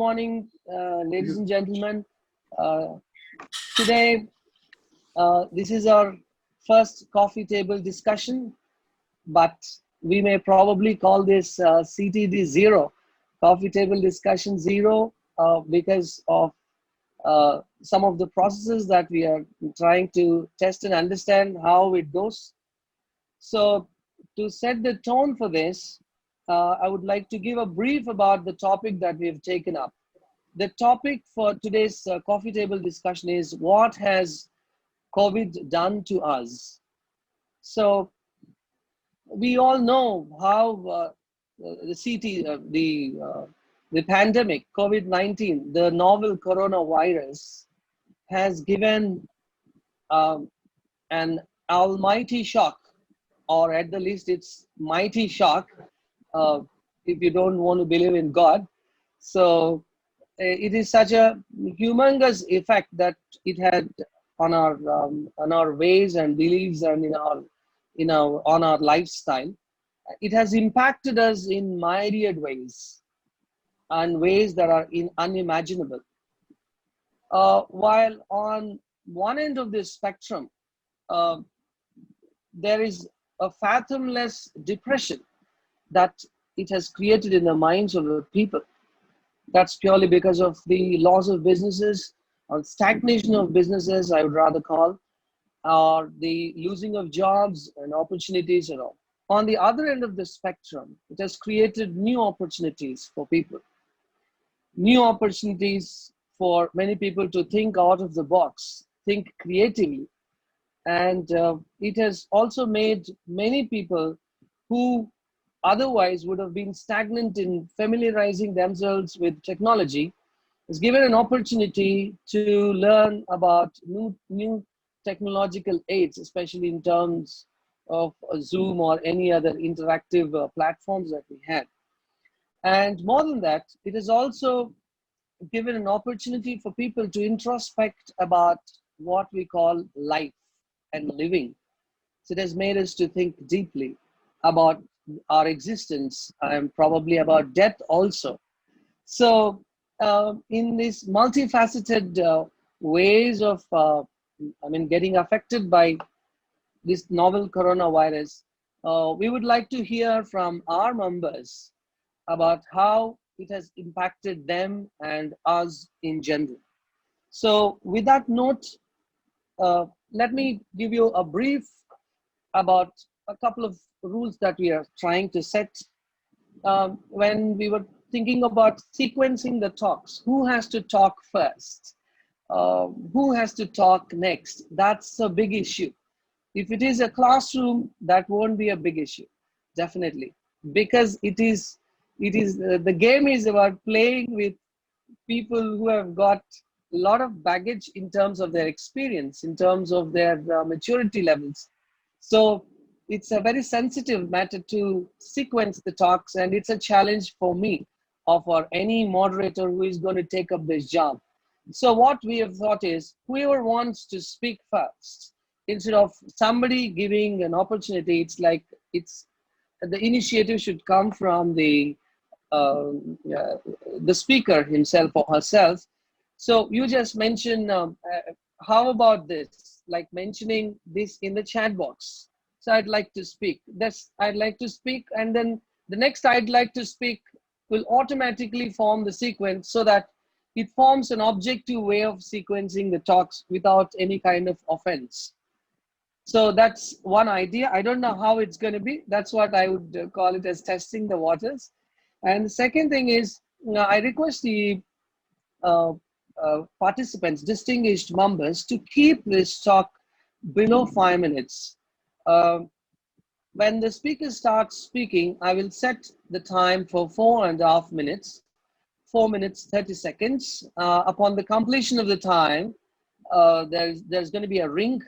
morning, ladies and gentlemen. Uh, Today, this is our first coffee table discussion, but we may probably call this CTD zero, coffee table discussion zero, because of some of the processes that we are trying to test and understand how it goes. So, to set the tone for this, I would like to give a brief about the topic that we have taken up. The topic for today's coffee table discussion is what has COVID done to us? So we all know how the CT, the pandemic, COVID-19, the novel coronavirus, has given um, an almighty shock, or at the least, it's mighty shock. Uh, if you don't want to believe in God, so it is such a humongous effect that it had on our ways and beliefs and on our lifestyle. It has impacted us in myriad ways and ways that are unimaginable. While on one end of this spectrum, uh, there is a fathomless depression that it has created in the minds of the people. That's purely because of the loss of businesses, or stagnation of businesses, I would rather call, or the losing of jobs and opportunities and all. On the other end of the spectrum, it has created new opportunities for people, new opportunities for many people to think out of the box, think creatively. And it has also made many people who otherwise would have been stagnant in familiarizing themselves with technology, is given an opportunity to learn about new technological aids, especially in terms of Zoom or any other interactive platforms that we had. And more than that, it has also given an opportunity for people to introspect about what we call life and living. So it has made us to think deeply about our existence and probably about death also. So in these multifaceted ways of, getting affected by this novel coronavirus, we would like to hear from our members about how it has impacted them and us in general. So with that note, let me give you a brief about a couple of rules that we are trying to set. When we were thinking about sequencing the talks, who has to talk first? Who has to talk next? That's a big issue. If it is a classroom, that won't be a big issue, definitely, because the game is about playing with people who have got a lot of baggage in terms of their experience, in terms of their maturity levels. So it's a very sensitive matter to sequence the talks, and it's a challenge for me or for any moderator who is going to take up this job. So what we have thought is, whoever wants to speak first, instead of somebody giving an opportunity, it's the initiative should come from uh, the speaker himself or herself. So you just mentioned, how about this, like mentioning this in the chat box. So I'd like to speak. I'd like to speak, and then the next I'd like to speak will automatically form the sequence so that it forms an objective way of sequencing the talks without any kind of offense. So that's one idea. I don't know how it's going to be. That's what I would call it, as testing the waters. And the second thing is, I request the uh, participants, distinguished members, to keep this talk below 5 minutes. When the speaker starts speaking, I will set the time for 4.5 minutes, 4 minutes, 30 seconds. Upon the completion of the time, there's going to be a ring.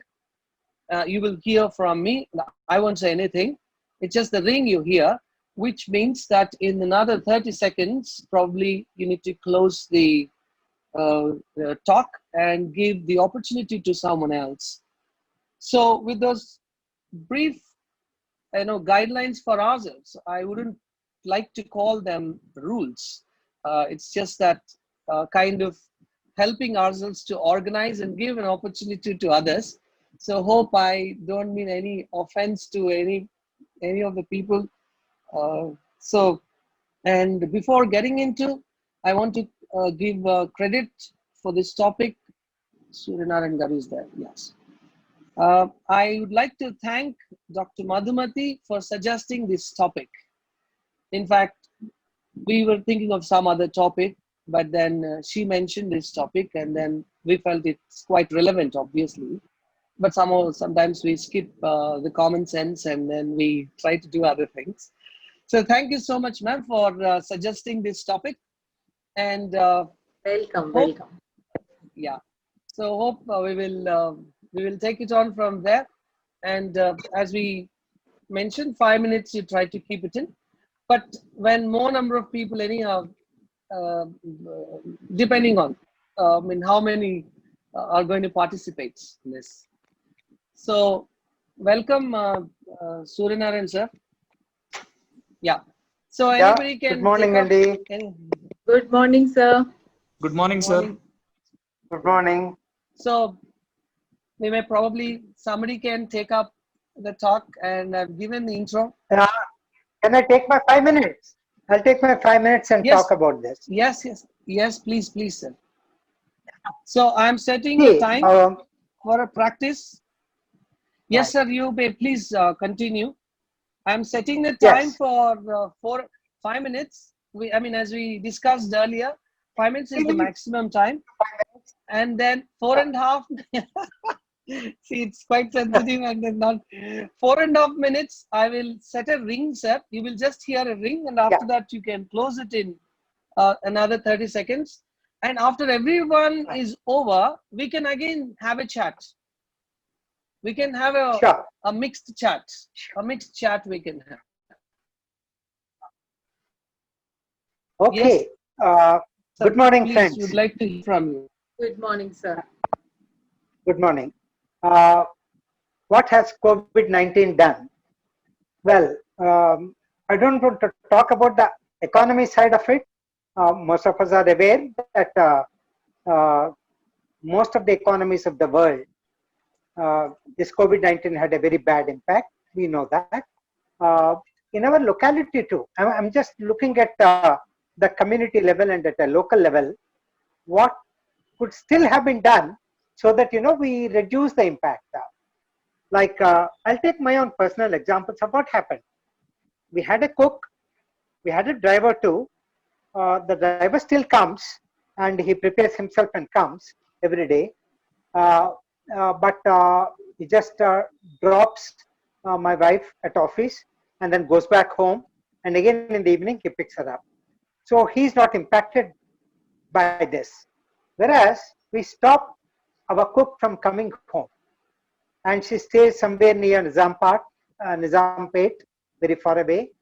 You will hear from me. I won't say anything. It's just the ring you hear, which means that in another 30 seconds, probably you need to close the talk and give the opportunity to someone else. So with those brief guidelines for ourselves, I wouldn't like to call them rules. It's just that kind of helping ourselves to organize and give an opportunity to others. So hope I don't mean any offense to any of the people. So, and before getting into, I want to give credit for this topic. Suryanarayan Garu is there. Yes. I would like to thank Dr. Madhumati for suggesting this topic. In fact, we were thinking of some other topic, but then she mentioned this topic, and then we felt it's quite relevant, obviously. But somehow, sometimes we skip the common sense and then we try to do other things. So, thank you so much, ma'am, for suggesting this topic. And welcome, hope, welcome. Yeah. So, hope we will take it on from there. And as we mentioned, 5 minutes you try to keep it in. But when more number of people, anyhow, uh, depending on I mean how many are going to participate in this. So welcome, Suryanarayan sir. Yeah. So Yeah, anybody good can take morning, up. Andy. Good morning, sir. Good morning, Good morning. sir. Good morning. So we may probably somebody can take up the talk, and I've given the intro. Can I take my 5 minutes? I'll take my 5 minutes and Yes. talk about this. Yes, please, sir. So I'm setting a time for a practice. Yes, right. sir, you may please continue. I'm setting the time Yes. for 5 minutes. I mean, as we discussed earlier, 5 minutes is the maximum time. And then 4.5. See, it's quite sensitive and then not 4.5 minutes. I will set a ring, sir. You will just hear a ring, and after that, you can close it in another 30 seconds. And after everyone is over, we can again have a chat. We can have a mixed chat. A mixed chat we can have. Okay. Yes, good morning, please, friends. would like to hear from you. Good morning, sir. Good morning. What has COVID-19 done? Well, I don't want to talk about the economy side of it. Most of us are aware that uh, most of the economies of the world, this COVID-19 had a very bad impact. We know that. In our locality too, I'm just looking at the community level and at a local level, what could still have been done so that, we reduce the impact. I'll take my own personal examples of what happened. We had a cook, we had a driver too. The driver still comes and he prepares himself and comes every day. But he just drops my wife at office and then goes back home, and again in the evening he picks her up. So he's not impacted by this. Whereas we stop our cook from coming home, and she stays somewhere near Nizampet, very far away.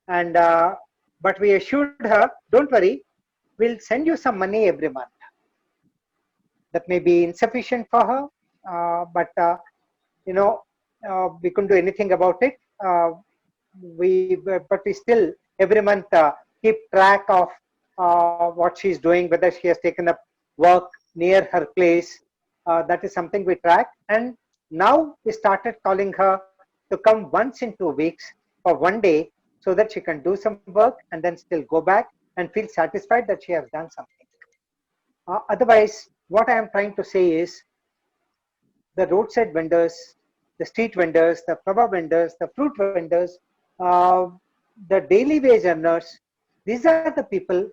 And but we assured her, don't worry, we'll send you some money every month. That may be insufficient for her, but we couldn't do anything about it. But we still every month keep track of what she's doing, whether she has taken up work near her place. That is something we track. And now we started calling her to come once in 2 weeks for one day, so that she can do some work and then still go back and feel satisfied that she has done something. Otherwise, what I am trying to say is, the roadside vendors, the street vendors, the flower vendors, the fruit vendors, the daily wage earners, these are the people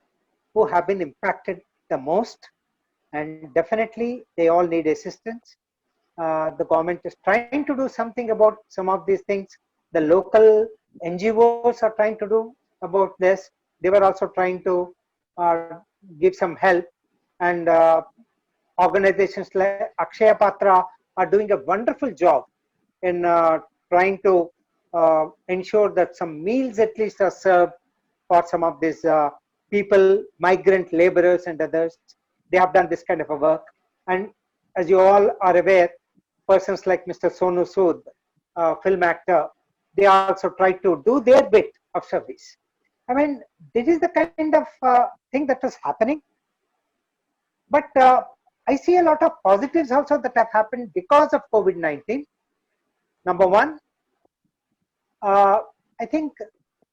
who have been impacted the most, and definitely they all need assistance. The government is trying to do something about some of these things. The local NGOs are trying to do about this. They were also trying to give some help, and organizations like Akshaya Patra are doing a wonderful job in trying to ensure that some meals at least are served for some of these people, migrant laborers and others. They have done this kind of a work. And as you all are aware, persons like Mr. Sonu Sood, film actor, they also try to do their bit of service. I mean, this is the kind of thing that was happening. But I see a lot of positives also that have happened because of COVID-19. Number one, I think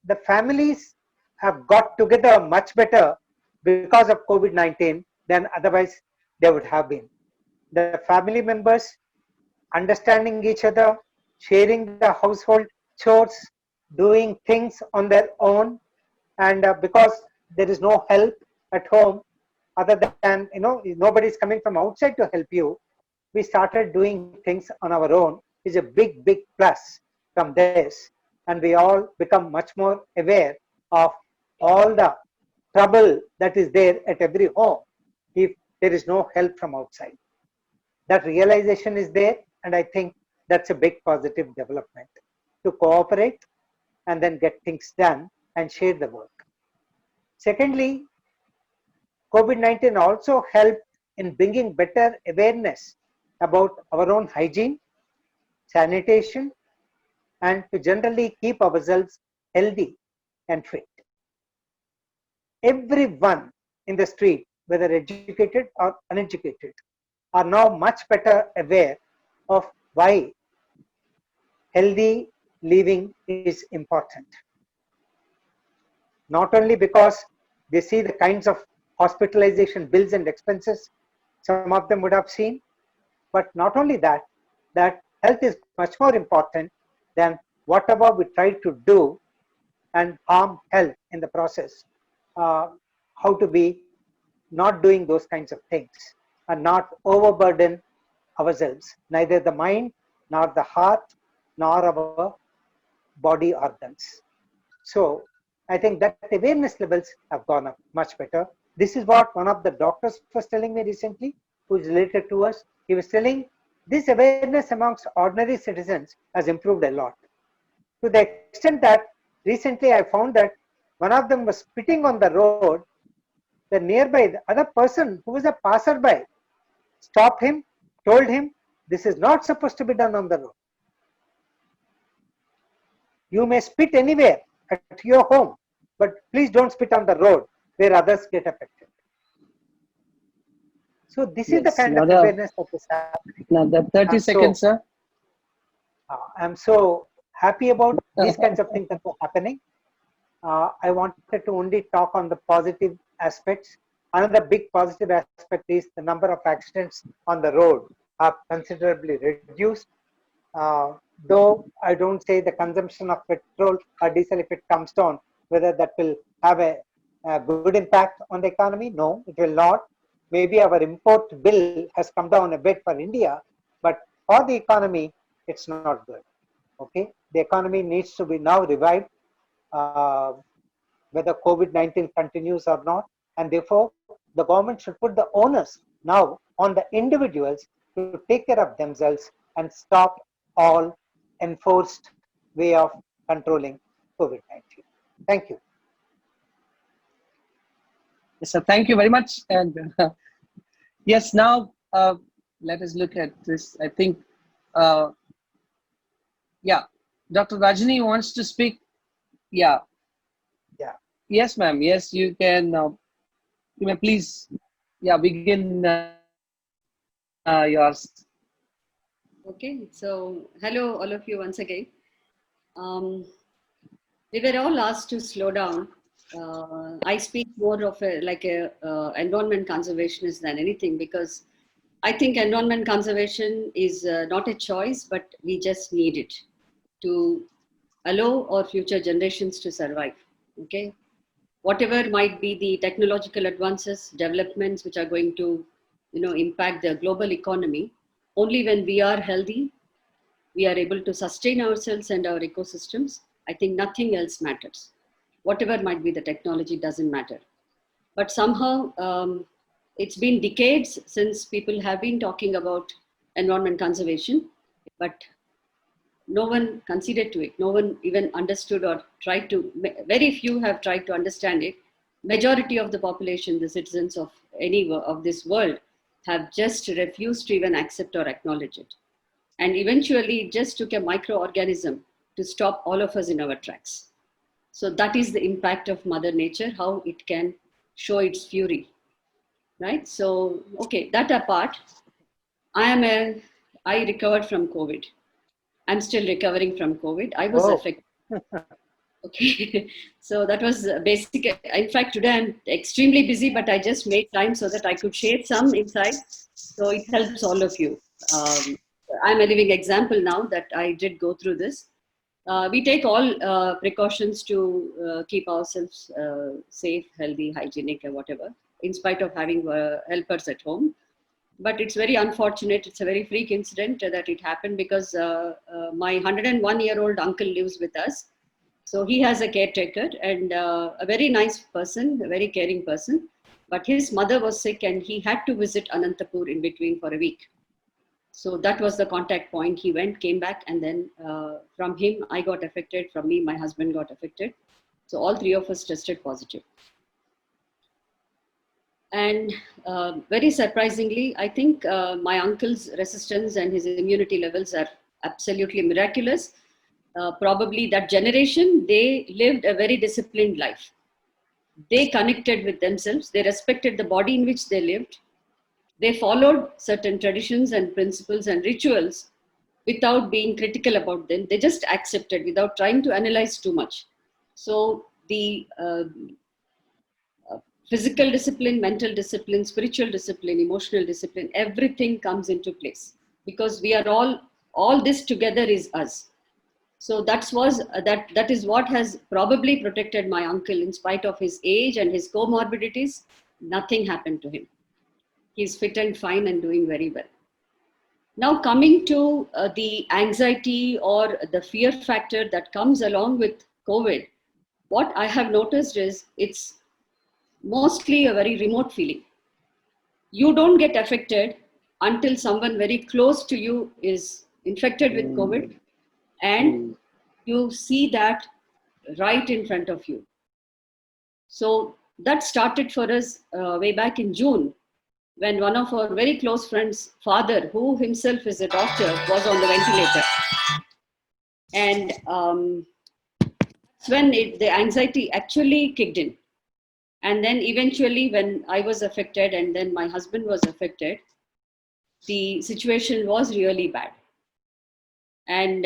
the families have got together much better because of COVID-19 than otherwise they would have been. The family members understanding each other, sharing the household chores, doing things on their own, and because there is no help at home other than, nobody's coming from outside to help you, we started doing things on our own is a big plus from this, and we all become much more aware of all the trouble that is there at every home if there is no help from outside. That realization is there, and I think that's a big positive development, to cooperate and then get things done and share the work. Secondly, COVID-19 also helped in bringing better awareness about our own hygiene, sanitation, and to generally keep ourselves healthy and fit. Everyone in the street, whether educated or uneducated, are now much better aware of why healthy living is important. Not only because they see the kinds of hospitalization bills and expenses some of them would have seen, but not only that, that health is much more important than whatever we try to do and harm health in the process. How to be not doing those kinds of things and not overburden ourselves, neither the mind, nor the heart, nor our body organs. So I think that awareness levels have gone up much better. This is what one of the doctors was telling me recently, who is related to us. He was telling this awareness amongst ordinary citizens has improved a lot. To the extent that recently I found that one of them was spitting on the road. The nearby, the other person who was a passerby stopped him, told him, this is not supposed to be done on the road. You may spit anywhere at your home, but please don't spit on the road where others get affected. So this is the Yes. kind of awareness that is happening. Now the 30 seconds, sir. I'm so happy about these kinds of things that were happening. I wanted to only talk on the positive aspects. Another big positive aspect is the number of accidents on the road are considerably reduced. Though I don't say the consumption of petrol or diesel, if it comes down, whether that will have a good impact on the economy. No, it will not. Maybe our import bill has come down a bit for India, but for the economy, it's not good. Okay, the economy needs to be now revived, whether COVID-19 continues or not, and therefore the government should put the onus now on the individuals to take care of themselves and stop all enforced way of controlling COVID-19. Thank you. Yes, sir. Thank you very much. And yes, now let us look at this. I think, yeah, Dr. Rajani wants to speak. Yeah. Yeah. Yes, ma'am. Yes, you can. You may please, yeah, begin yours. Okay, so hello all of you once again. We were all asked to slow down. I speak more of a environment conservationist than anything, because I think environment conservation is not a choice, but we just need it to allow our future generations to survive. Okay, whatever might be the technological advances, developments which are going to, impact the global economy, only when we are healthy, we are able to sustain ourselves and our ecosystems. I think nothing else matters. Whatever might be the technology doesn't matter. But somehow it's been decades since people have been talking about environment conservation, but no one considered to it. No one even understood or tried to, very few have tried to understand it. Majority of the population, the citizens of any of this world, have just refused to even accept or acknowledge it. And eventually it just took a microorganism to stop all of us in our tracks. So that is the impact of Mother Nature, how it can show its fury. right? So, okay, that apart, I recovered from COVID. I'm still recovering from COVID. I was Oh, affected. Okay, so that was basic. In fact, today I'm extremely busy, but I just made time so that I could share some insights. So it helps all of you. Um, I'm a living example now that I did go through this. We take all precautions to keep ourselves safe, healthy, hygienic, and whatever, in spite of having helpers at home. But it's very unfortunate. It's a very freak incident that it happened because my 101-year-old uncle lives with us. So he has a caretaker and a very nice person, a very caring person. But his mother was sick and he had to visit Anantapur in between for a week. So that was the contact point. He went, came back, and then from him, I got affected. From me, my husband got affected. So all three of us tested positive. And very surprisingly, I think my uncle's resistance and his immunity levels are absolutely miraculous. Probably that generation, they lived a very disciplined life. They connected with themselves. They respected the body in which they lived. They followed certain traditions and principles and rituals without being critical about them. They just accepted without trying to analyze too much. So the physical discipline, mental discipline, spiritual discipline, emotional discipline, everything comes into place because we are all this together is us. So that is what has probably protected my uncle in spite of his age and his comorbidities. Nothing happened to him. He's fit and fine and doing very well. Now, coming to the anxiety or the fear factor that comes along with COVID, what I have noticed is it's mostly a very remote feeling. You don't get affected until someone very close to you is infected with COVID and you see that right in front of you. So that started for us way back in June when one of our very close friends' father, who himself is a doctor, was on the ventilator. And that's when the anxiety actually kicked in. And then eventually when I was affected and then my husband was affected, the situation was really bad. And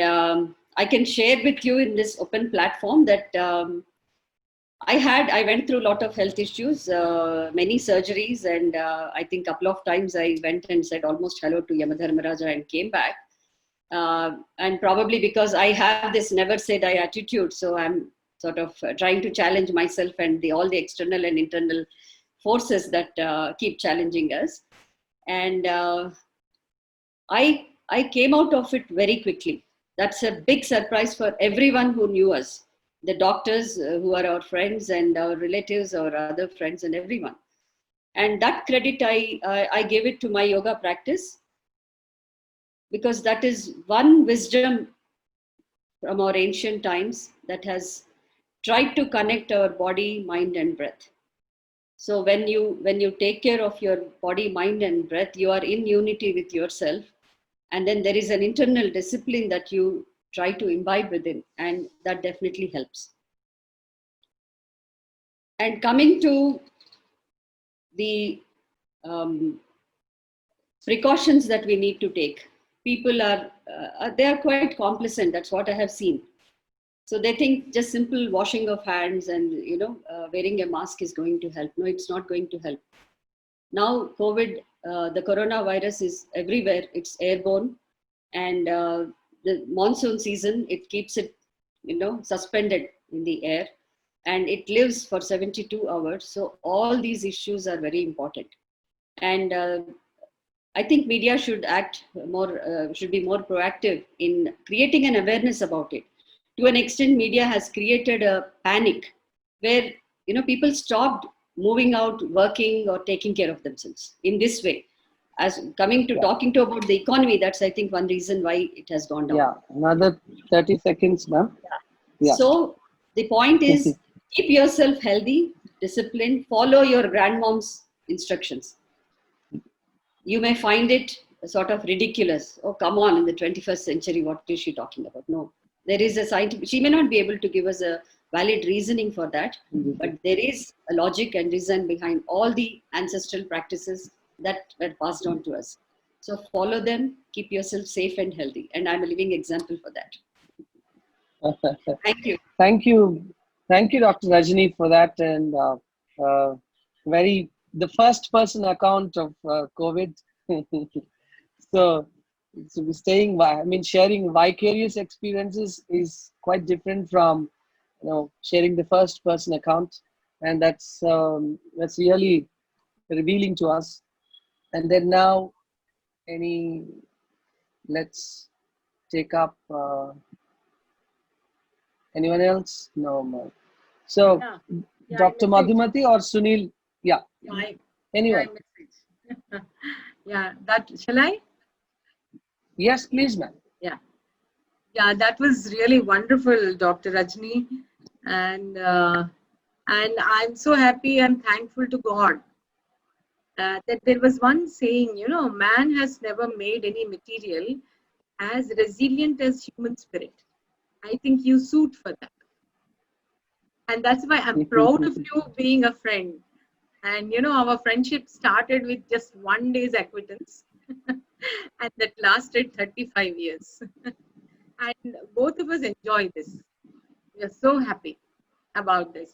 I can share with you in this open platform that I went through a lot of health issues, many surgeries, and I think a couple of times I went and said almost hello to Yamadharmaraja and came back. And probably because I have this never say die attitude, so I'm sort of trying to challenge myself and all the external and internal forces that keep challenging us. And I came out of it very quickly. That's a big surprise for everyone who knew us, the doctors who are our friends and our relatives, our other friends and everyone. And that credit I give it to my yoga practice, because that is one wisdom from our ancient times that has tried to connect our body, mind and breath. So when you take care of your body, mind and breath, you are in unity with yourself. And then there is an internal discipline that you try to imbibe within, and that definitely helps. And coming to the precautions that we need to take, people they are quite complacent. That's what I have seen. So they think just simple washing of hands and wearing a mask is going to help. No, it's not going to help. Now COVID, the coronavirus is everywhere. It's airborne, and the monsoon season, it keeps it suspended in the air, and it lives for 72 hours. So all these issues are very important, and I think media should act more, should be more proactive in creating an awareness about it. To an extent, media has created a panic where people stopped moving out, working, or taking care of themselves in this way. As coming to talking to about the economy, that's I think one reason why it has gone down. Yeah, another 30 seconds, ma'am. Yeah. So the point is, keep yourself healthy, disciplined, follow your grandmom's instructions. You may find it sort of ridiculous. Oh, come on, in the 21st century, what is she talking about? No, there is a scientific, she may not be able to give us a valid reasoning for that, but there is a logic and reason behind all the ancestral practices that were passed on to us. So follow them, keep yourself safe and healthy. And I'm a living example for that. Thank you. Thank you. Thank you, Dr. Rajani, for that. And the first person account of COVID. So, sharing vicarious experiences is quite different from, sharing the first person account. And that's really revealing to us. And then now, let's take up, anyone else? No. So, Yeah, yeah, Dr. I messaged. Madhumati or Sunil? Yeah, Yeah, I anyone. messaged. Yeah, that shall I? Yes, please, ma'am. Yeah, yeah, that was really wonderful, Dr. Rajni, and I'm so happy and thankful to God that there was one saying, man has never made any material as resilient as human spirit. I think you suit for that. And that's why I'm proud of you being a friend. And our friendship started with just one day's acquaintance, and that lasted 35 years. And both of us enjoy this. We are so happy about this.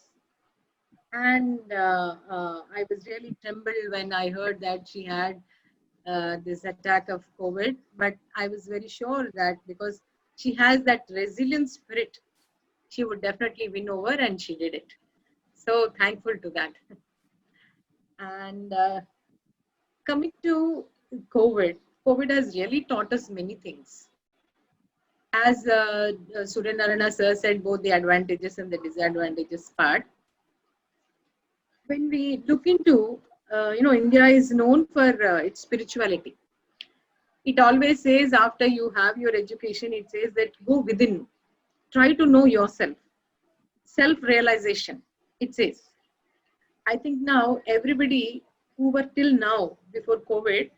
And I was really trembled when I heard that she had this attack of COVID. But I was very sure that because she has that resilient spirit, she would definitely win over, and she did it. So thankful to that. And coming to COVID has really taught us many things. As Suryanarayana sir said, both the advantages and the disadvantages part. When we look into, India is known for its spirituality. It always says after you have your education, it says that go within, try to know yourself, self-realization, it says. I think now everybody who were till now, before COVID,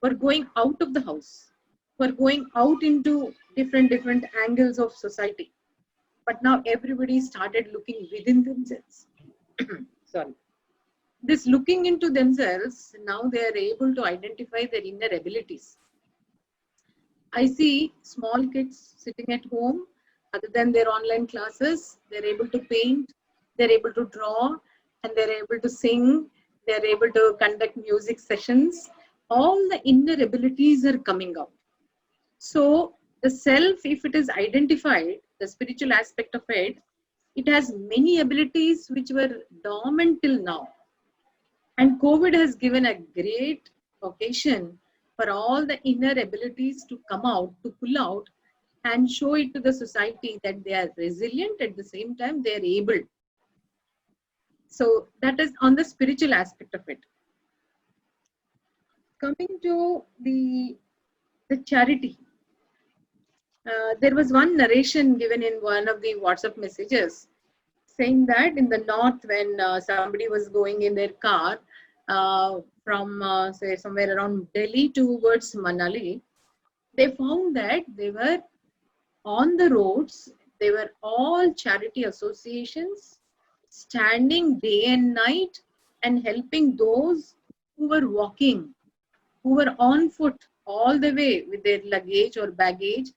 were going out of the house, were going out into different angles of society. But now everybody started looking within themselves. Sorry. This looking into themselves, now they are able to identify their inner abilities. I see small kids sitting at home, other than their online classes, they're able to paint, they're able to draw, and they're able to sing, they're able to conduct music sessions. All the inner abilities are coming out. So the self, if it is identified, the spiritual aspect of it, it has many abilities which were dormant till now. And COVID has given a great occasion for all the inner abilities to come out, to pull out, and show it to the society that they are resilient, at the same time they are able. So that is on the spiritual aspect of it. Coming to the charity. There was one narration given in one of the WhatsApp messages saying that in the north, when somebody was going in their car from say somewhere around Delhi towards Manali, they found that they were on the roads, they were all charity associations standing day and night and helping those who were walking, who were on foot all the way with their luggage or baggage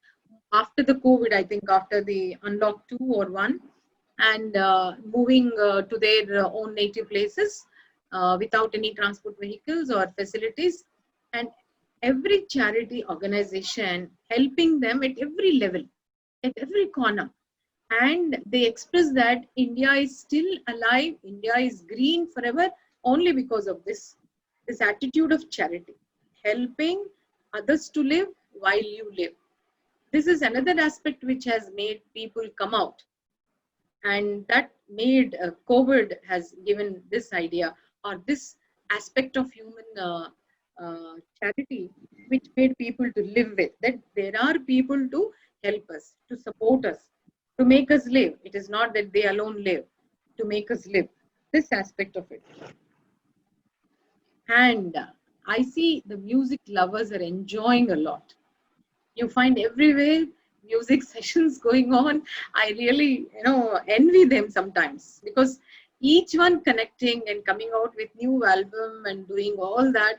after the COVID, I think after the unlock 2 or 1, and moving to their own native places without any transport vehicles or facilities. And every charity organization helping them at every level, at every corner. And they express that India is still alive, India is green forever, only because of this attitude of charity, helping others to live while you live. This is another aspect which has made people come out, and that made COVID has given this idea or this aspect of human charity, which made people to live with, that there are people to help us, to support us, to make us live. It is not that they alone live, to make us live. This aspect of it. And I see the music lovers are enjoying a lot. You find everywhere music sessions going on. I really, envy them sometimes, because each one connecting and coming out with new album and doing all that,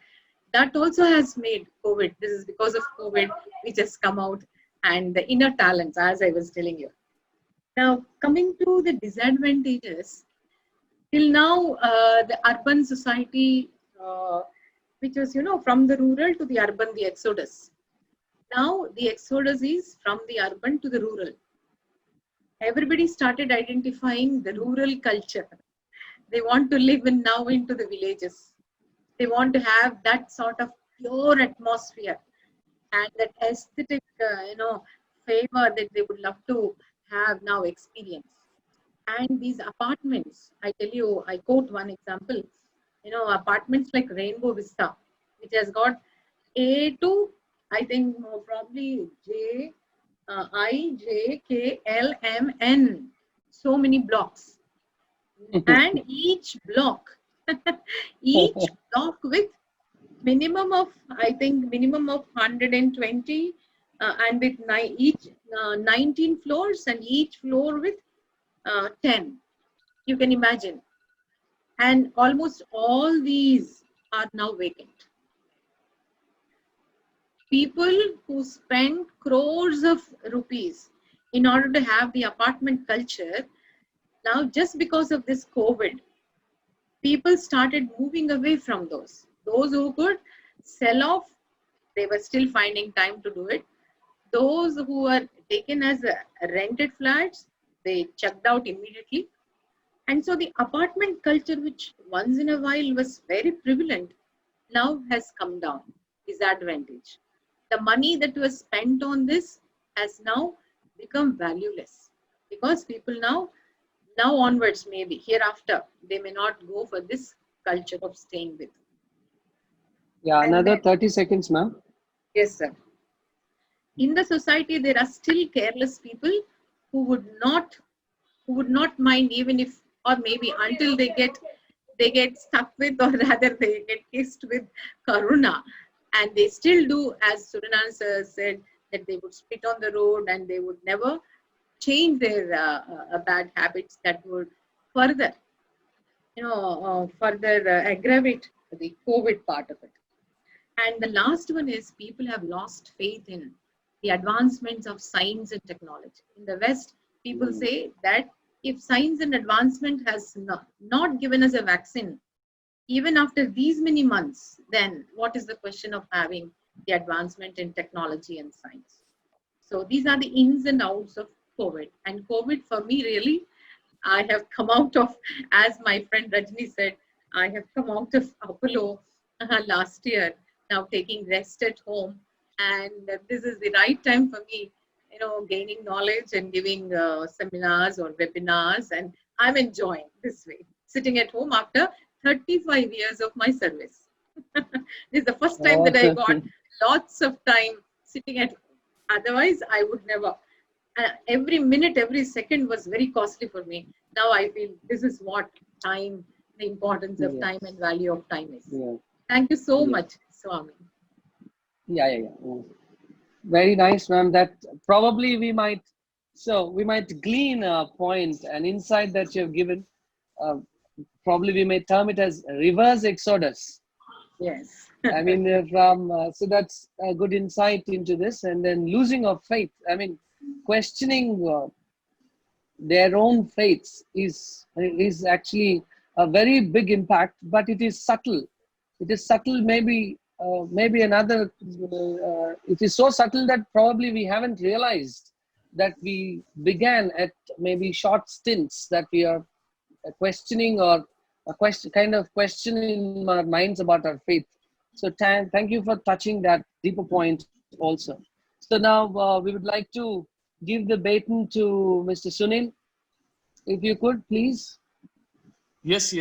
that also has made COVID. This is because of COVID, which has come out, and the inner talents, as I was telling you. Now, coming to the disadvantages, till now, the urban society, which was, from the rural to the urban, the exodus. Now, the exodus is from the urban to the rural. Everybody started identifying the rural culture. They want to live in now into the villages. They want to have that sort of pure atmosphere and that aesthetic, favor that they would love to have now experience. And these apartments, I tell you, I quote one example, apartments like Rainbow Vista, which has got A to, I think, probably IJKLMN, so many blocks. And each block, each block with minimum of 120, and with each 19 floors, and each floor with 10. You can imagine. And almost all these are now vacant. People who spend crores of rupees in order to have the apartment culture, now just because of this COVID, people started moving away from those. Those who could sell off, they were still finding time to do it. Those who were taken as rented flats, they checked out immediately. And so the apartment culture, which once in a while was very prevalent, now has come down. Disadvantage. The money that was spent on this has now become valueless, because people now onwards, maybe hereafter, they may not go for this culture of staying with. Yeah, And another then, 30 seconds, ma'am. yes, sir. In the society, there are still careless people who would not mind, even if, or maybe until they get stuck with, or rather they get kissed with corona, and they still do, as Suryanand sir said, that they would spit on the road and they would never change their bad habits that would further, aggravate the COVID part of it. And the last one is, people have lost faith in the advancements of science and technology. In the West, people say that if science and advancement has not given us a vaccine, even after these many months, then what is the question of having the advancement in technology and science? So these are the ins and outs of COVID. And COVID, for me, really, I have come out of, as my friend Rajni said, I have come out of Apollo last year, now taking rest at home. And this is the right time for me, gaining knowledge and giving seminars or webinars. And I'm enjoying this way, sitting at home after 35 years of my service. This is the first time that I got lots of time sitting at home. Otherwise, I would never. Every minute, every second was very costly for me. Now I feel this is what time, the importance of time and value of time is. Thank you so much, Swamy. Yeah. Very nice, ma'am. That probably we might glean a point, an insight that you have given. Probably we may term it as reverse exodus. Yes. I mean, so that's a good insight into this. And then losing of faith. I mean, questioning their own faiths is actually a very big impact, but it is subtle. It is subtle, maybe another, it is so subtle that probably we haven't realized that we began at maybe short stints, that we are questioning, or kind of question in our minds about our faith. So thank you for touching that deeper point also. So now we would like to give the baton to Mr. Sunil. If you could, please. Yes.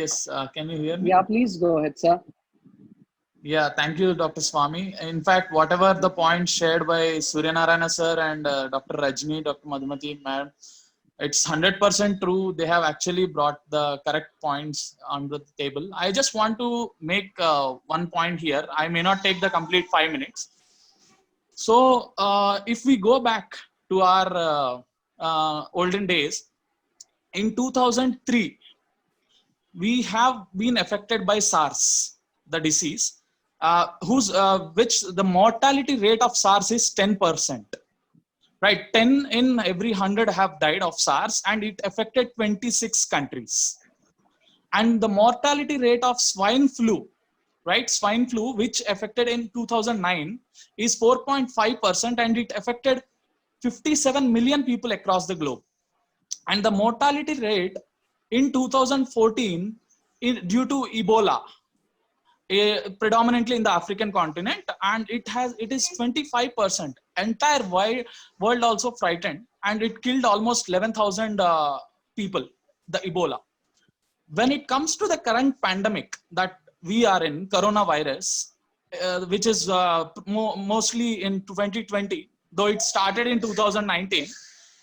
Can you hear me? Yeah, please go ahead, sir. Yeah, thank you, Dr. Swamy. In fact, whatever the points shared by Suryanarayana sir and Dr. Rajni, Dr. Madhumati ma'am, it's 100% true. They have actually brought the correct points on the table. I just want to make one point here. I may not take the complete 5 minutes. So if we go back to our olden days. In 2003, we have been affected by SARS, the disease, which the mortality rate of SARS is 10%. Right, 10 in every 100 have died of SARS, and it affected 26 countries. And the mortality rate of swine flu, right, swine flu, which affected in 2009, is 4.5%, and it affected 57 million people across the globe. And the mortality rate in 2014 due to Ebola, predominantly in the African continent, and it is 25%. Entire world also frightened, and it killed almost 11,000 people, the Ebola. When it comes to the current pandemic that we are in, coronavirus, which is mostly in 2020, though it started in 2019,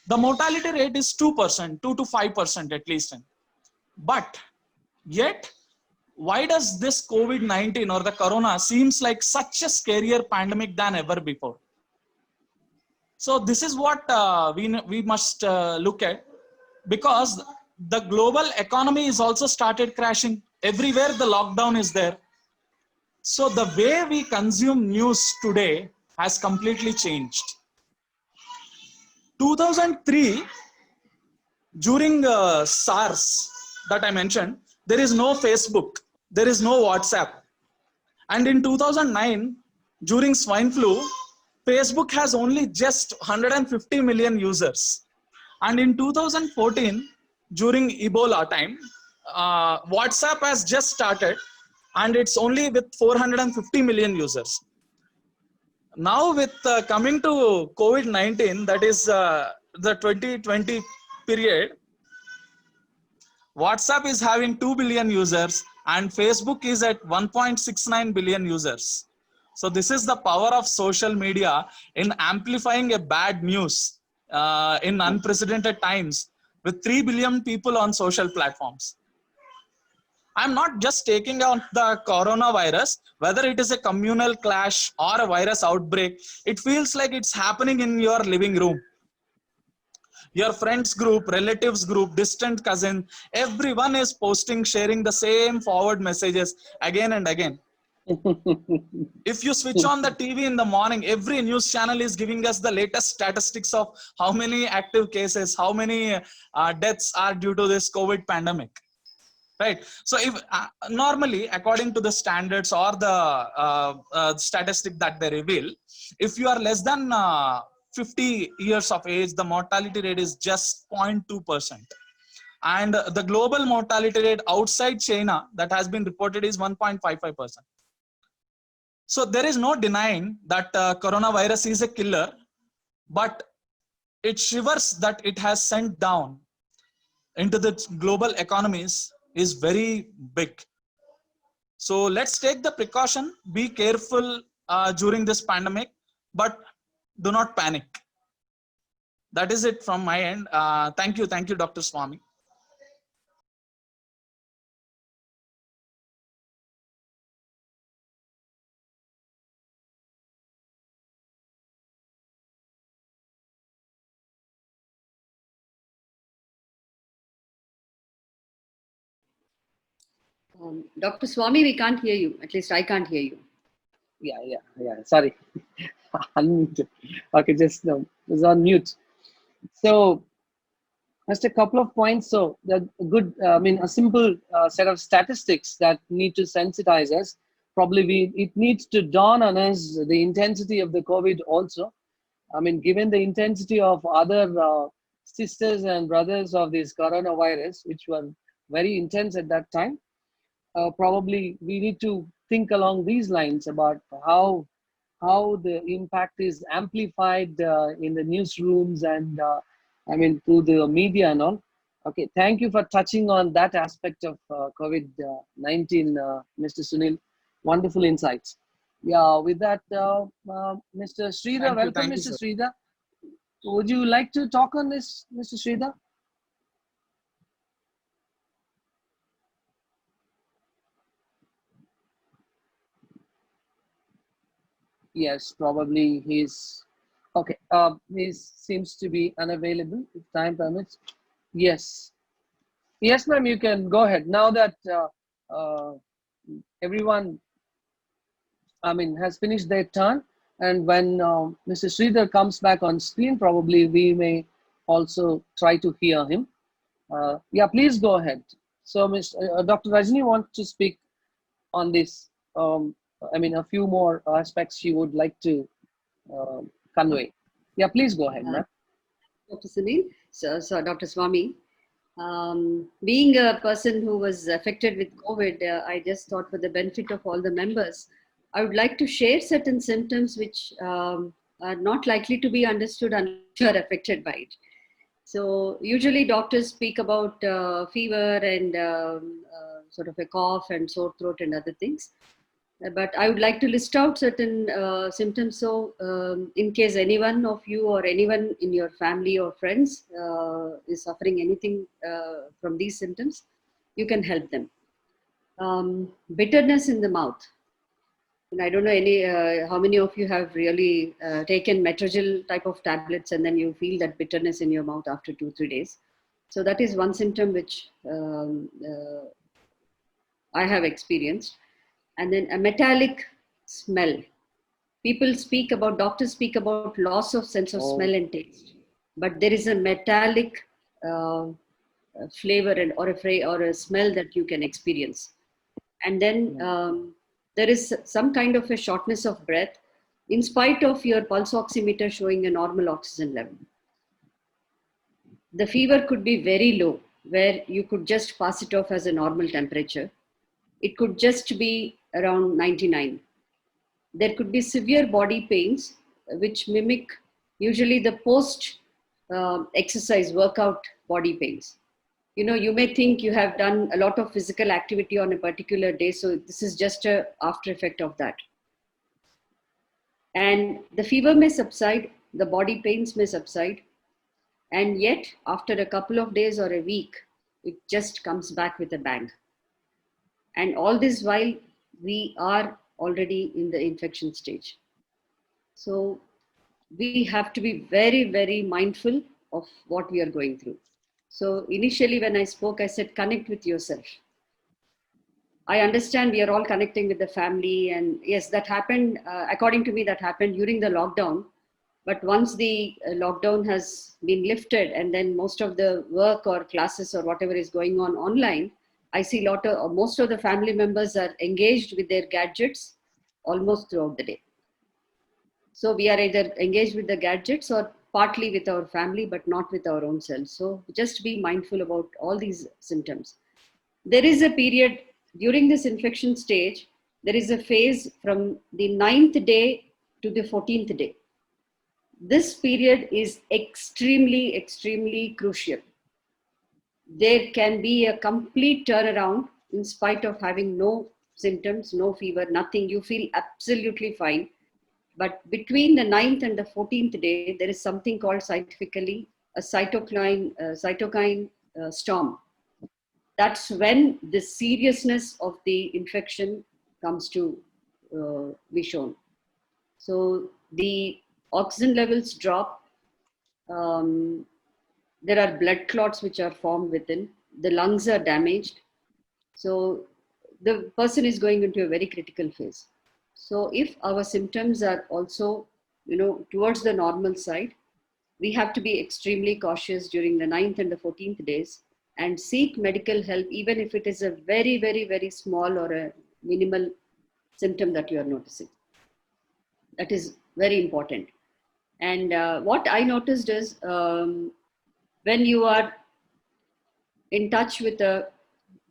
the mortality rate is 2%, 2 to 5% at least. But yet, why does this COVID-19 or the corona seems like such a scarier pandemic than ever before? So this is what we must look at, because the global economy is also started crashing. Everywhere the lockdown is there. So the way we consume news today has completely changed. 2003, during SARS that I mentioned, there is no Facebook, there is no WhatsApp. And in 2009, during swine flu, Facebook has only just 150 million users. And in 2014, during Ebola time, WhatsApp has just started, and it's only with 450 million users. Now with coming to COVID-19, that is the 2020 period, WhatsApp is having 2 billion users and Facebook is at 1.69 billion users. So this is the power of social media in amplifying a bad news in unprecedented times with 3 billion people on social platforms. I'm not just taking out the coronavirus, whether it is a communal clash or a virus outbreak, it feels like it's happening in your living room. Your friends group, relatives group, distant cousin, everyone is posting, sharing the same forward messages again and again. If you switch on the TV in the morning, every news channel is giving us the latest statistics of how many active cases, how many deaths are due to this COVID pandemic. Right. So if normally, according to the standards or the statistic that they reveal, if you are less than 50 years of age, the mortality rate is just 0.2%. And the global mortality rate outside China that has been reported is 1.55%. So there is no denying that coronavirus is a killer, but it shivers that it has sent down into the global economies is very big. So let's take the precaution, be careful during this pandemic, but do not panic. That is it from my end. Thank you, Dr. Swamy. Dr. Swamy, we can't hear you. At least I can't hear you. Yeah. Sorry. Unmuted. Okay, just no, it was on mute. So, just a couple of points. So, the good, a simple set of statistics that need to sensitize us. Probably it needs to dawn on us the intensity of the COVID also. Given the intensity of other sisters and brothers of this coronavirus, which were very intense at that time, probably we need to think along these lines about how the impact is amplified in the newsrooms and through the media and all. Okay, thank you for touching on that aspect of COVID-19, Mr. Sunil. Wonderful insights. Yeah, with that, Mr. Sridhar, welcome, Thank you, Mr. sir. Sridhar. Would you like to talk on this, Mr. Sridhar? Yes, probably he's Okay, he seems to be unavailable if time permits. Yes. Yes, ma'am, you can go ahead. Now that uh, everyone, I mean, has finished their turn, and when Mr. Sridhar comes back on screen, probably we may also try to hear him. Yeah, please go ahead. So, Dr. Rajni wants to speak on this. I mean, a few more aspects she would like to convey. Yeah, please go ahead, ma'am. Dr. Sunil, so Dr. Swamy, being a person who was affected with COVID, I just thought for the benefit of all the members, I would like to share certain symptoms which are not likely to be understood unless you are affected by it. So usually doctors speak about fever and sort of a cough and sore throat and other things. But I would like to list out certain symptoms. So in case anyone of you or anyone in your family or friends is suffering anything from these symptoms, you can help them. Bitterness in the mouth. And I don't know how many of you have really taken Metrogyl type of tablets and then you feel that bitterness in your mouth after 2-3 days. So that is one symptom which I have experienced. And then a metallic smell. Doctors speak about loss of sense of smell and taste, but there is a metallic flavor or a smell that you can experience. And then there is some kind of a shortness of breath in spite of your pulse oximeter showing a normal oxygen level. The fever could be very low, where you could just pass it off as a normal temperature. It could just be around 99. There could be severe body pains, which mimic usually the post exercise workout body pains. You know, you may think you have done a lot of physical activity on a particular day, so this is just a after effect of that. And the fever may subside, the body pains may subside, and yet after a couple of days or a week, it just comes back with a bang. And all this while we are already in the infection stage. So we have to be very, very mindful of what we are going through. So initially when I spoke, I said, connect with yourself. I understand we are all connecting with the family, and yes, that happened, according to me, that happened during the lockdown. But once the lockdown has been lifted and then most of the work or classes or whatever is going on online, I see most of the family members are engaged with their gadgets almost throughout the day. So we are either engaged with the gadgets or partly with our family, but not with our own selves. So just be mindful about all these symptoms. There is a period during this infection stage, there is a phase from the 9th day to the 14th day. This period is extremely, extremely crucial. There can be a complete turnaround in spite of having no symptoms, no fever, nothing. You feel absolutely fine. But between the 9th and the 14th day, there is something called scientifically a cytokine storm. That's when the seriousness of the infection comes to be shown. So the oxygen levels drop. There are blood clots which are formed within. The lungs are damaged. So the person is going into a very critical phase. So if our symptoms are also, towards the normal side, we have to be extremely cautious during the 9th and the 14th days and seek medical help, even if it is a very, very, very small or a minimal symptom that you are noticing. That is very important. And what I noticed is when you are in touch with a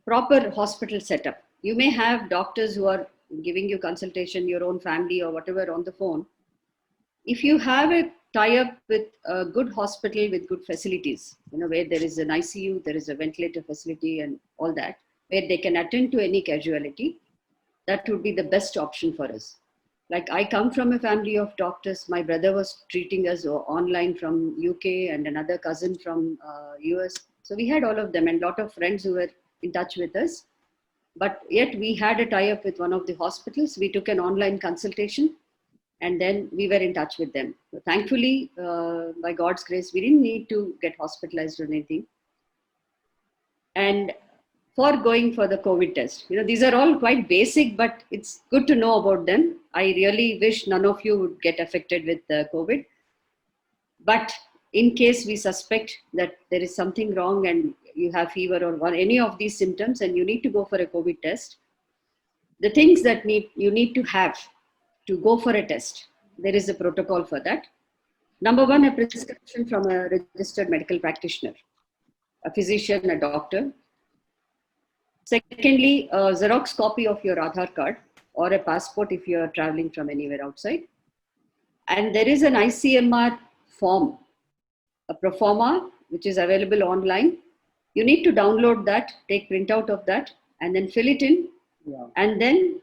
proper hospital setup, you may have doctors who are giving you consultation, your own family or whatever on the phone. If you have a tie-up with a good hospital with good facilities, where there is an ICU, there is a ventilator facility and all that, where they can attend to any casualty, that would be the best option for us. Like I come from a family of doctors. My brother was treating us online from UK and another cousin from US. So we had all of them and a lot of friends who were in touch with us. But yet we had a tie-up with one of the hospitals. We took an online consultation and then we were in touch with them. So thankfully, by God's grace, we didn't need to get hospitalized or anything. And for going for the COVID test, these are all quite basic, but it's good to know about them. I really wish none of you would get affected with COVID. But in case we suspect that there is something wrong and you have fever or any of these symptoms and you need to go for a COVID test, the things that you need to have to go for a test, there is a protocol for that. Number one, a prescription from a registered medical practitioner, a physician, a doctor. Secondly, a Xerox copy of your Aadhaar card or a passport if you are traveling from anywhere outside. And there is an ICMR form, a proforma, which is available online. You need to download that, take printout of that, and then fill it in. Yeah. And then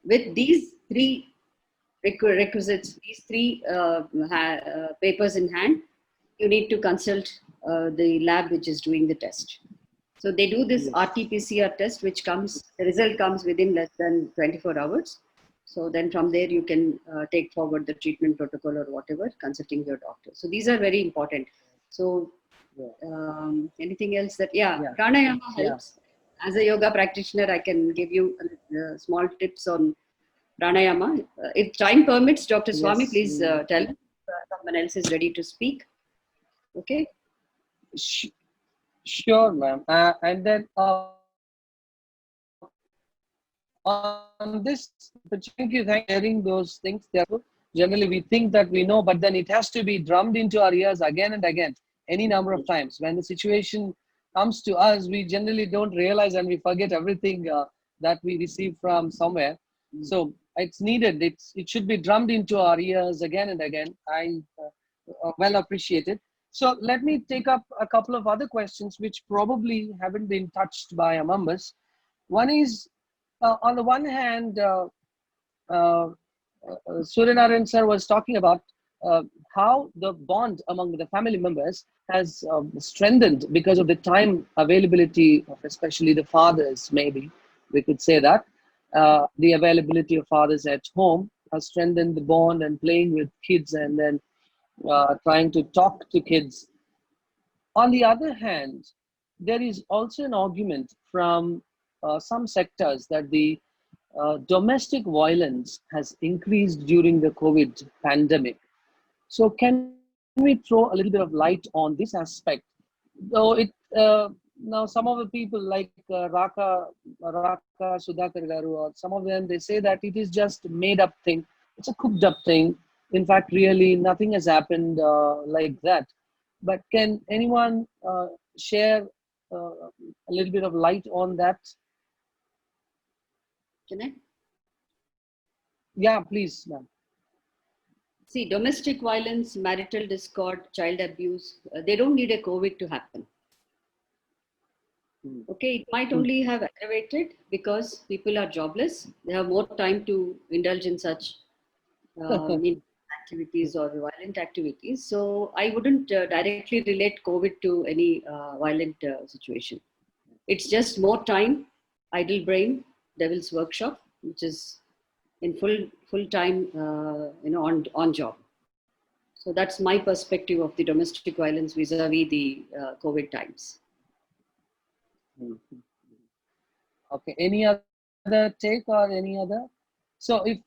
with these three requisites, these three papers in hand, you need to consult the lab which is doing the test. So they do this RT-PCR test, which the result comes within less than 24 hours. So then from there, you can take forward the treatment protocol or whatever, consulting your doctor. So these are very important. So anything else that, pranayama helps. As a yoga practitioner, I can give you small tips on pranayama. If time permits, Dr. Swamy, please tell if someone else is ready to speak. Okay? Sure, ma'am. And then on this, thank you for sharing those things. Generally, we think that we know, but then it has to be drummed into our ears again and again, any number of times. When the situation comes to us, we generally don't realize and we forget everything that we receive from somewhere. So it's needed. It should be drummed into our ears again and again. I well appreciate it. So let me take up a couple of other questions which probably haven't been touched by our members. One is, on the one hand, Suryanarayan sir was talking about how the bond among the family members has strengthened because of the time availability of especially the fathers, maybe we could say that. The availability of fathers at home has strengthened the bond and playing with kids and then trying to talk to kids. On the other hand, there is also an argument from some sectors that the domestic violence has increased during the COVID pandemic. So can we throw a little bit of light on this aspect? Though now some of the people like Raka Sudhakar Garu, or some of them, they say that it is just made up thing. It's a cooked up thing. In fact, really nothing has happened like that. But can anyone share a little bit of light on that? Can I? Yeah, please, ma'am. See, domestic violence, marital discord, child abuse, they don't need a COVID to happen. Okay, it might only have aggravated because people are jobless. They have more time to indulge in such activities or violent activities. So I wouldn't directly relate COVID to any violent situation. It's just more time, idle brain, devil's workshop, which is in full time, on job. So that's my perspective of the domestic violence vis-a-vis the COVID times. Okay, any other take or any other? So if,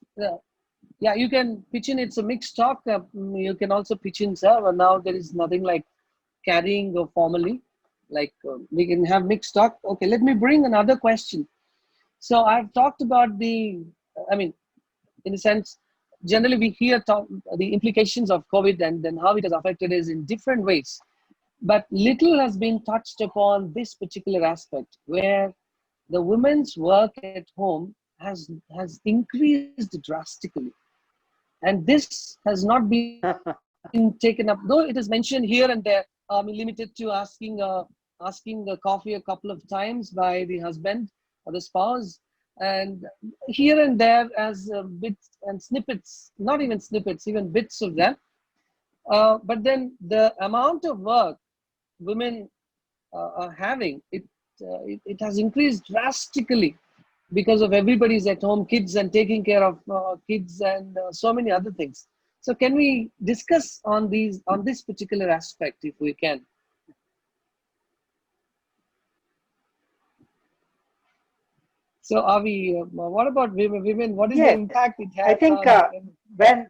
you can pitch in, it's a mixed talk. You can also pitch in, sir, but now there is nothing like carrying formally, like we can have mixed talk. Okay, let me bring another question. So I've talked about in a sense, generally we hear the implications of COVID and then how it has affected us in different ways. But little has been touched upon this particular aspect where the women's work at home has increased drastically. And this has not been taken up, though it is mentioned here and there, limited to asking the coffee a couple of times by the husband or the spouse. And here and there as bits and snippets, not even snippets, even bits of them. But then the amount of work women are having, it has increased drastically. because of everybody's at home, kids and taking care of kids and so many other things. So can we discuss on this particular aspect if we can? So are we? What about women? Women, what is the Yes, impact it I has think on women?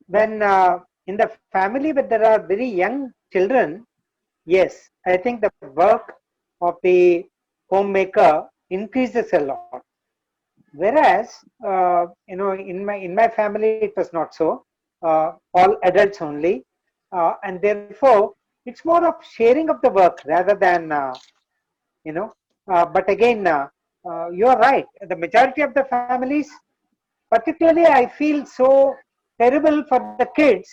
when in the family where there are very young children, yes, I think the work of the homemaker increases a lot. Whereas, in my family it was not so. All adults only, and therefore it's more of sharing of the work rather than you know. But again, you are right. The majority of the families, particularly, I feel so terrible for the kids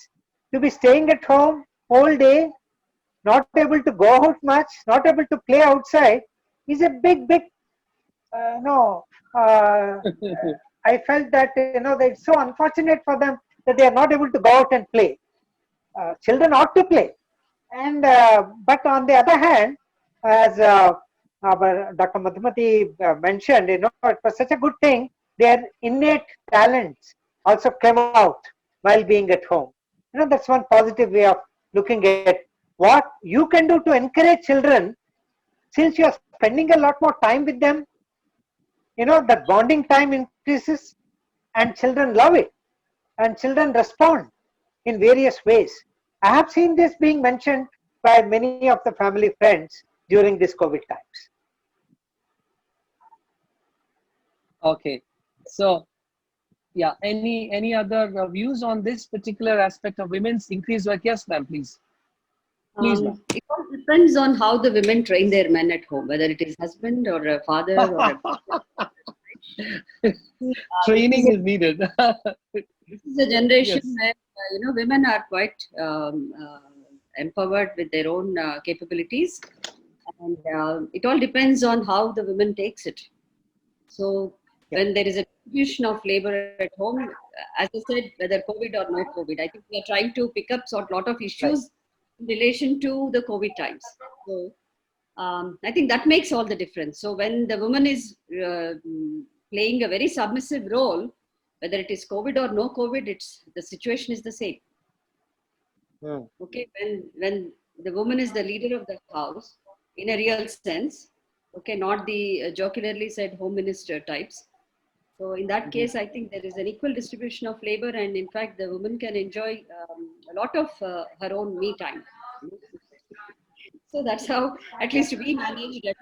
to be staying at home whole day, not able to go out much, not able to play outside, is a big no. Uh, I felt that that it's so unfortunate for them that they are not able to go out and play. Children ought to play, and but on the other hand, as our Dr. Madhumati mentioned, it was such a good thing. Their innate talents also came out while being at home. That's one positive way of looking at what you can do to encourage children. Since you are spending a lot more time with them, that bonding time increases, and children love it, and children respond in various ways. I have seen this being mentioned by many of the family friends during this COVID times. Okay, so yeah, any other views on this particular aspect of women's increased work? Yes, ma'am, please. Please, ma'am. It all depends on how the women train their men at home, whether it is husband or a father or a Training is needed. this is a generation Yes. where women are quite empowered with their own capabilities, and it all depends on how the woman takes it. So when there is a distribution of labor at home, as I said, whether COVID or no COVID, I think we are trying to pick up sort lot of issues in relation to the COVID times. So I think that makes all the difference. So when the woman is playing a very submissive role, whether it is COVID or no COVID, the situation is the same. Okay, when the woman is the leader of the house in a real sense, okay, not the jocularly said home minister types. So in that case, I think there is an equal distribution of labor, and in fact, the woman can enjoy a lot of her own me time. So that's how, at least we managed at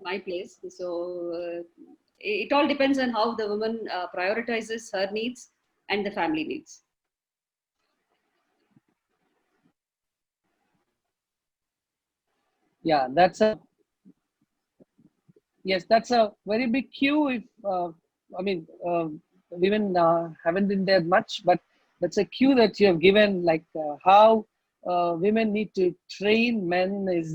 my place. So it all depends on how the woman prioritizes her needs and the family needs. Yeah, that's a very big cue. If I mean, women haven't been there much, but that's a cue that you have given, like how women need to train men. It's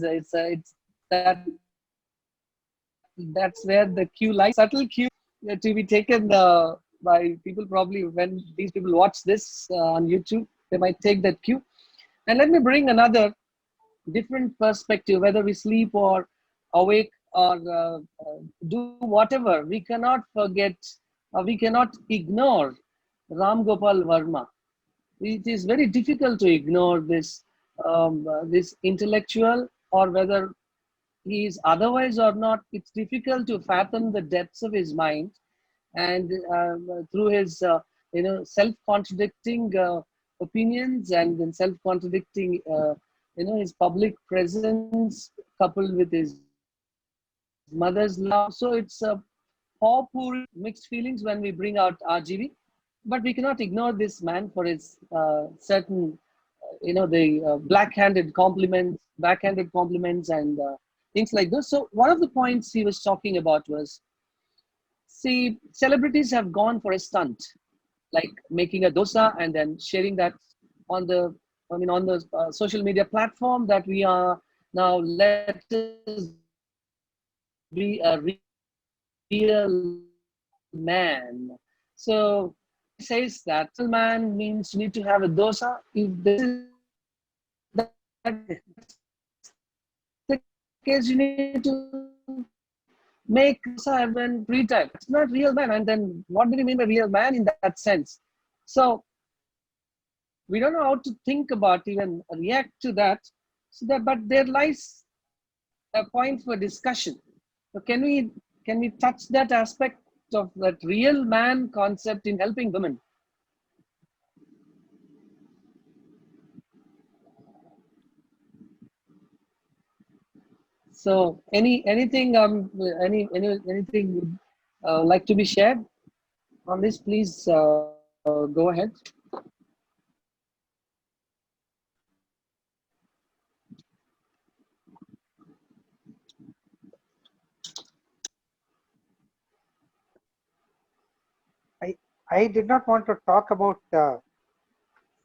that's where the cue lies. Subtle cue to be taken by people. Probably when these people watch this on YouTube, they might take that cue. And let me bring another different perspective, whether we sleep or awake or do whatever, we cannot forget, we cannot ignore Ram Gopal Verma. It is very difficult to ignore this intellectual, or whether he is otherwise or not. It's difficult to fathom the depths of his mind, and through his self-contradicting opinions, and then self-contradicting his public presence coupled with his mother's love. So it's a potpourri mixed feelings when we bring out RGV, but we cannot ignore this man for his certain the backhanded compliments and things like this. So one of the points he was talking about was, see, celebrities have gone for a stunt, like making a dosa and then sharing that on the social media platform, that we are now, let us be a real man. So he says that real man means you need to have a dosa. If this is the case, you need to make dosa when pre-type. It's not real man. And then what do you mean by real man in that sense? So we don't know how to think about, even react to that. So that, but there lies a point for discussion. So can we touch that aspect of that real man concept in helping women? So anything anything like to be shared on this? Please go ahead. I did not want to talk about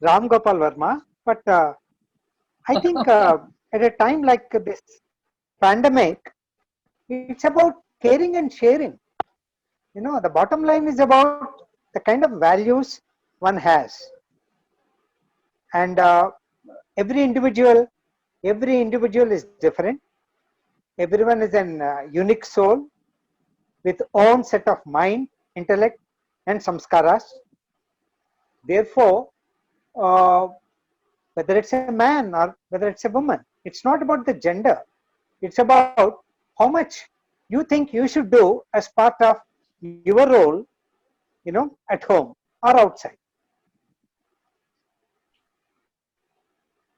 Ram Gopal Verma, but I think at a time like this pandemic, it's about caring and sharing. The bottom line is about the kind of values one has, and every individual, every individual is different. Everyone is an unique soul with own set of mind, intellect, and samskaras. Therefore, uh, whether it's a man or whether it's a woman, it's not about the gender. It's about how much you think you should do as part of your role, at home or outside.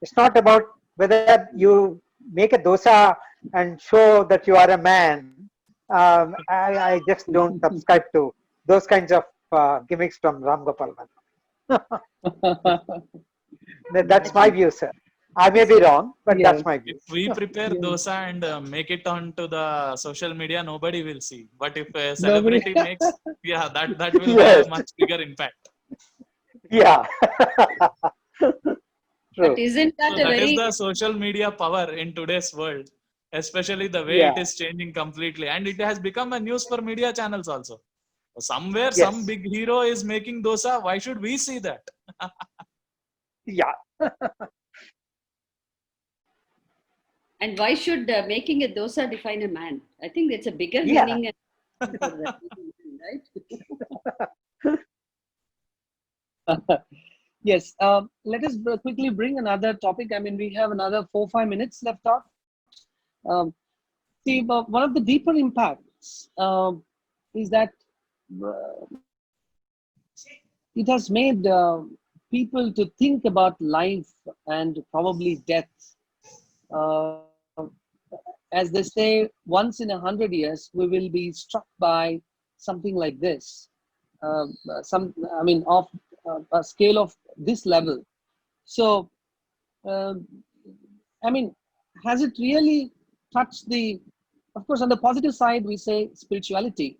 It's not about whether you make a dosa and show that you are a man. I just don't subscribe to those kinds of gimmicks from Ram Gopal. That's my view, sir. I may be wrong, but Yes. that's my view. If we prepare Yes. dosa and make it onto the social media, nobody will see. But if a Nobody. celebrity makes, yeah, that will Yes. have much bigger impact. Yeah. But True. isn't that So a that is very the social media power in today's world, especially the way Yeah. it is changing completely. And it has become a news for media channels also. Somewhere, some Yes. big hero is making dosa. Why should we see that? Yeah. and why should making a dosa define a man? I think it's a bigger Yeah. meaning for that, right? Yes. Let us quickly bring another topic. I mean, we have another 4-5 minutes left out. Um, see, but one of the deeper impacts is that uh, it has made people to think about life and probably death. Uh, as they say, once in 100 years, we will be struck by something like this. I mean, of a scale of this level. So, um I mean, has it really touched the, of course, on the positive side, we say spirituality,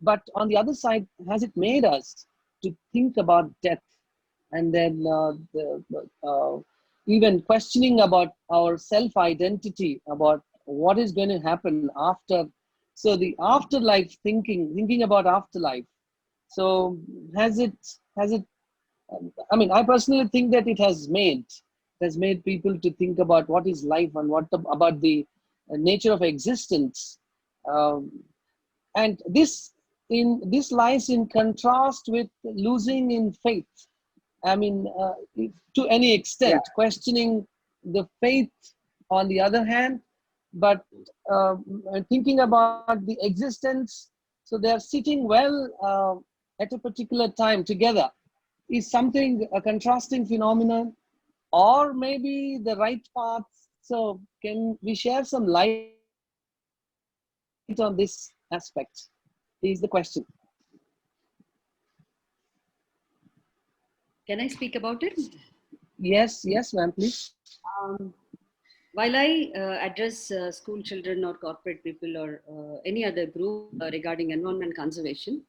but on the other side, has it made us to think about death and then even questioning about our self identity, about what is going to happen after? So, the afterlife thinking about afterlife. So, has it I mean, I personally think that it has made people to think about what is life and about the nature of existence, um, and this lies in contrast with losing in faith. I mean, to any Yeah. extent, questioning the faith on the other hand, but uh, thinking about the existence. So they are sitting well at a particular time together is something, a contrasting phenomenon, or maybe the right path. So can we share some light on this aspect is the question. Can I speak about it? Yes, ma'am, please. Um, while I address school children or corporate people or any other group regarding environment conservation,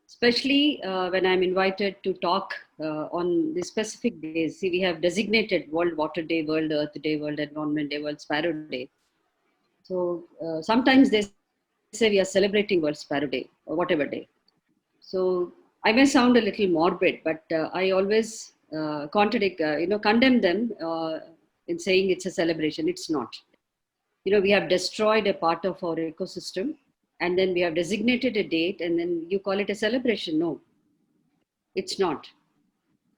especially when I'm invited to talk on the specific days. See, we have designated World Water Day, World Earth Day, World Environment Day, World Sparrow Day. So sometimes they say we are celebrating World Sparrow Day or whatever day. So I may sound a little morbid, but I always condemn them in saying it's a celebration. It's not. We have destroyed a part of our ecosystem. and then we have designated a date, and then you call it a celebration. No, it's not.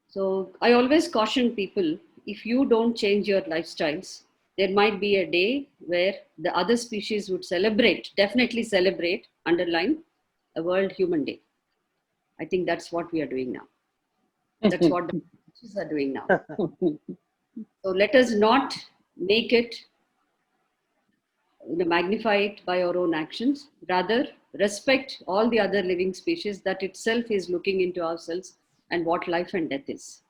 So I always caution people, if you don't change your lifestyles, there might be a day where the other species would celebrate, definitely celebrate, underline, a World Human Day. I think that's what we are doing now. That's what the species are doing now. So let us not make it, magnify it by our own actions. Rather, respect all the other living species. That itself is looking into ourselves and what life and death is.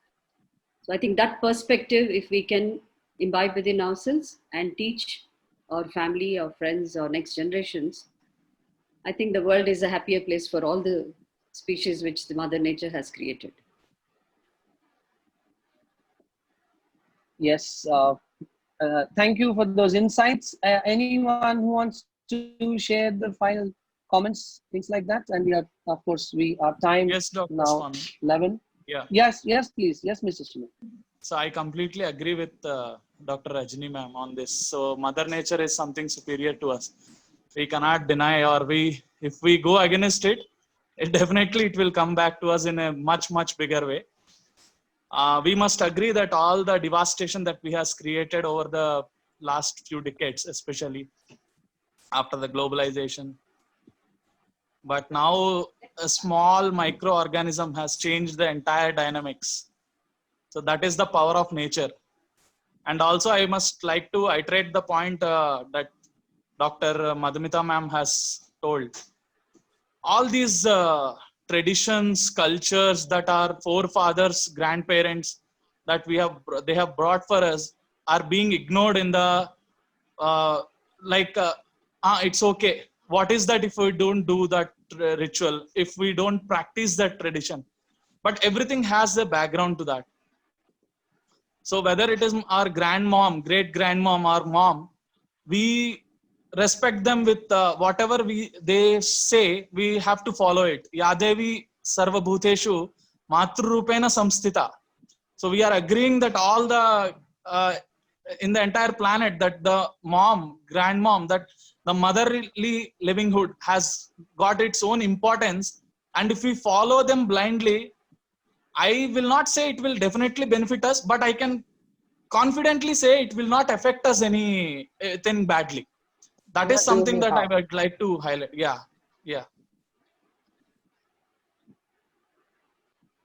So I think that perspective, if we can imbibe within ourselves and teach our family, our friends, our next generations, I think the world is a happier place for all the species which the Mother Nature has created. Yes. Thank you for those insights. Anyone who wants to share the final comments, things like that? And we are, of course, our time Yes, Dr. now Swamy. 11. Yeah. Yes, please. Yes, Mr. Smith. So I completely agree with Dr. Rajni ma'am on this. So Mother Nature is something superior to us. We cannot deny, or if we go against it, it will come back to us in a much, much bigger way. We must agree that all the devastation that we has created over the last few decades, especially after the globalization, but now a small microorganism has changed the entire dynamics. So that is the power of nature. And also I must like to iterate the point that Dr. Madhumita ma'am has told. All these traditions, cultures that our forefathers, grandparents that they have brought for us are being ignored in the it's okay. What is that if we don't do that ritual, if we don't practice that tradition? But everything has a background to that. So whether it is our grandmom, great grandmom, or mom, we respect them with whatever they say. We have to follow it. Yadevi sarvabhuteshu matrurupena samstita. So we are agreeing that all the in the entire planet, that the mom, grandmom, that the motherly livinghood has got its own importance. And if we follow them blindly, I will not say it will definitely benefit us, but I can confidently say it will not affect us anything badly. That is something that I would like to highlight. Yeah.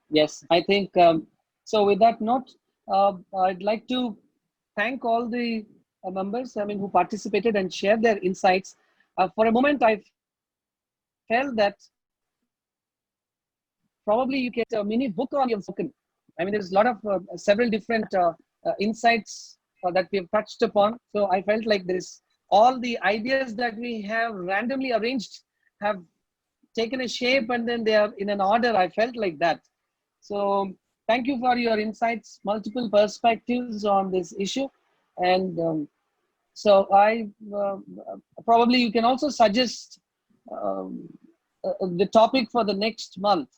Yes, I think so. With that note, I'd like to thank all the members, who participated and shared their insights. For a moment, I felt that probably you get a mini book on your spoken. There's a lot of several different insights that we have touched upon. So I felt like there's all the ideas that we have randomly arranged have taken a shape, and then they are in an order. I felt like that. So thank you for your insights, multiple perspectives on this issue. And so I probably you can also suggest the topic for the next month.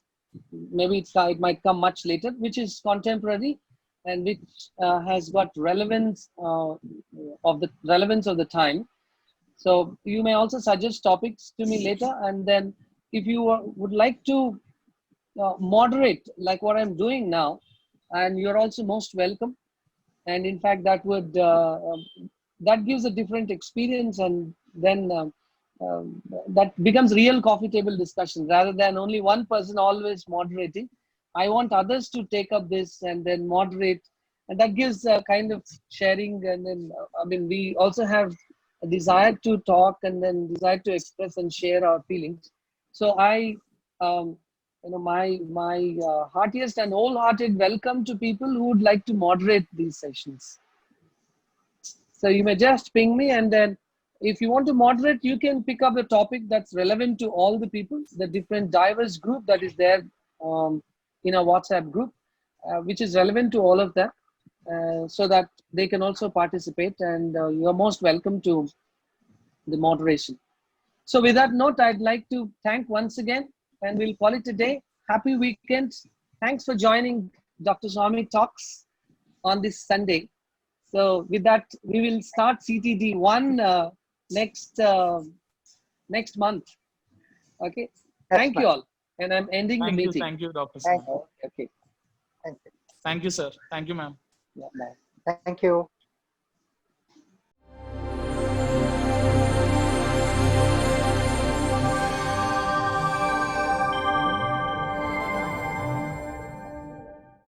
Maybe it might come much later, which is contemporary and which has got relevance of the time. So you may also suggest topics to me later, and then if you would like to moderate like what I'm doing now, and you're also most welcome. And in fact, that gives a different experience, and then that becomes real coffee table discussion rather than only one person always moderating. I want others to take up this and then moderate, and that gives a kind of sharing. And then we also have a desire to talk and then desire to express and share our feelings. So I my heartiest and wholehearted welcome to people who would like to moderate these sessions. So you may just ping me, and then if you want to moderate, you can pick up a topic that's relevant to all the people, the different diverse group that is there in a WhatsApp group, which is relevant to all of them, so that they can also participate, and you're most welcome to the moderation. So with that note, I'd like to thank once again, and we'll call it a day. Happy weekend. Thanks for joining Dr. Swamy Talks on this Sunday. So with that, we will start CTD 1 next next month. Okay. Next Thank you month. all. And I'm ending the meeting. Thank you, Dr. Thank Swamy. you. Okay. Thank you. Thank you, sir. Thank you, ma'am. Yeah, bye. Thank you.